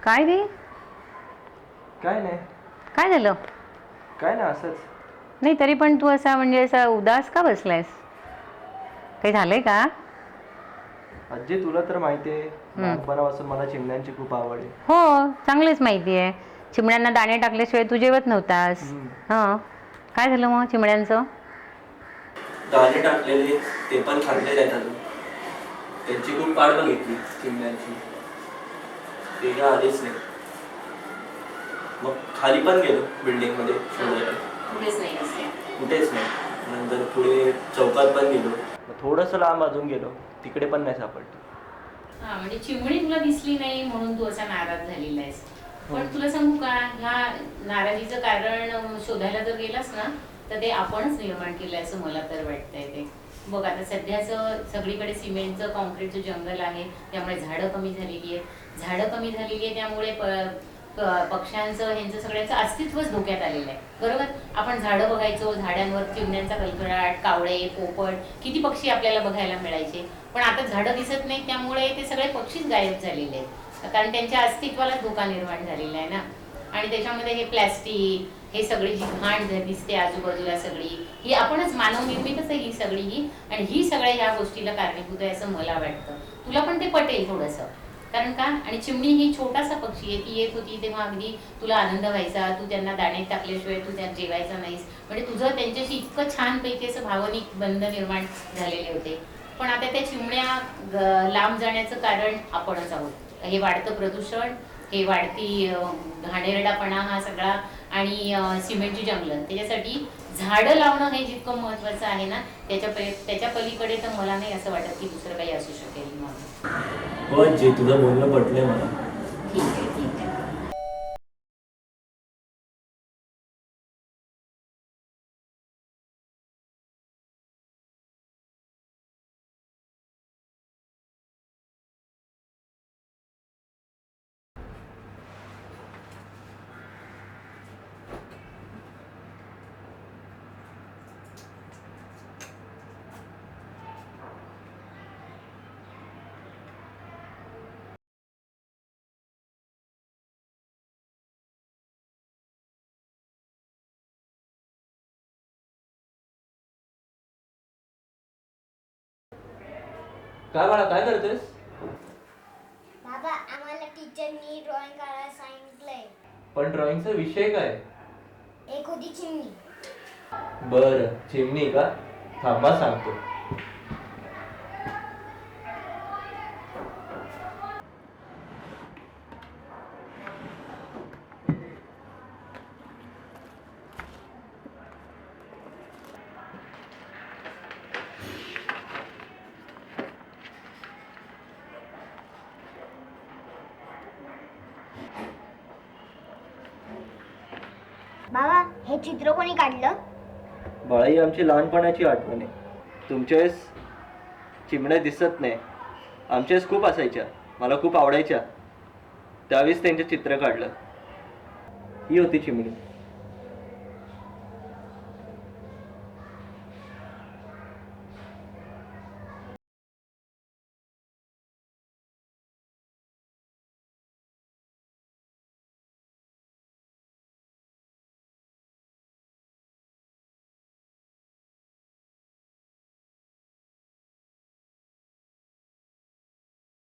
काय रे? काय नाही. काय झालं? काय नाही, असंच. नाही तरी पण तू असा म्हणजे असा उदास का बसलायस? काही झालंय का? आजी, तुला तर माहिती आहे हं. लहानपणापासून मला चिमण्यांची खूप आवड आहे. हो, चांगलीच माहिती आहे. चिमण्यांना दाणे टाकल्याशिवाय तू जेवत नव्हतास. हां. काय झालं मग चिमण्यांचं? दाणे टाकलेले ते पण खाल्ले जातात. त्यांची खूप काळ बघितली चिमण्यांची. ते काय आलेच नाही. मग खाली पण गेलो बिल्डिंग मध्ये शोधायला. कुठेच नाही. नंतर पुढे चौकात पण गेलो. थोडंसं लांब अजून गेलो, तिकडे पण नाही सापडली. हा, म्हणजे चिमणी तुला दिसली नाही म्हणून तू असा नाराज झालेला आहेस. पण तुला सांगू का, ह्या नाराजीचं कारण शोधायला जर गेलास ना तर ते आपणच निर्माण केलं असं मला तर वाटतंय. ते बघ, आता सध्याचं सगळीकडे सिमेंटचं कॉन्क्रीटचं जंगल आहे, त्यामुळे झाडं कमी झालेली आहे. त्यामुळे पक्ष्यांचं ह्यांचं सगळ्यांचं अस्तित्वच धोक्यात आलेलं आहे. बरोबर, आपण झाडं बघायचो, झाडांवर चिमण्यांचा कलकलाट, कावळे, पोपट, किती पक्षी आपल्याला बघायला मिळायचे. पण आता झाडं दिसत नाही, त्यामुळे ते सगळे पक्षीच गायब झालेले आहेत, कारण त्यांच्या अस्तित्वाला धोका निर्माण झालेला आहे ना. आणि त्याच्यामध्ये हे प्लॅस्टिक, हे सगळी जी घाण दिसते आजूबाजूला सगळी, ही आपणच मानवनिर्मितच आहे ही सगळी. आणि ही सगळ्या ह्या गोष्टीला कारणीभूत आहे असं मला वाटतं. तुला पण ते पटेल थोडंसं, कारण का, आणि चिमणी ही छोटासा पक्षी आहे. ती येत होती तेव्हा अगदी तुला आनंद व्हायचा. तू त्यांना दाणे टाकल्याशिवाय तू त्यात जेवायचा नाहीस. म्हणजे तुझं त्यांच्याशी इतकं छानपैकी असं भावनिक बंध निर्माण झालेले होते. पण आता त्या चिमण्या लांब जाण्याचं कारण आपणच आहोत. हे वाढतं प्रदूषण, हे वाढती घाणेरडापणा हा सगळा, आणि सिमेंटची जंगलं. त्याच्यासाठी झाडं लावणं हे जितकं महत्त्वाचं आहे ना, त्याच्या पलीकडे तर मला नाही असं वाटत की दुसरं काही असू शकेल. मग हो जे तुझं बोलणं पटलंय मला. ठीक आहे. काय बाळा, काय करतेस? बाबा, आम्हाला टीचरनी ड्रॉइंग करायला सांगितलंय. पण ड्रॉइंगचा विषय काय? एक होती चिमणी. बरं, चिमणी का? थांबा सांगतो. बाबा, हे चित्र कोणी काढलं? बाळा, ही आमची लहानपणाची आठवण आहे. तुमच्या वेळेस चिमण्या दिसत नाही, आमच्या वेळेस खूप असायच्या, मला खूप आवडायच्या. त्यावेळेस त्यांचे चित्र काढलं. ही होती चिमणी.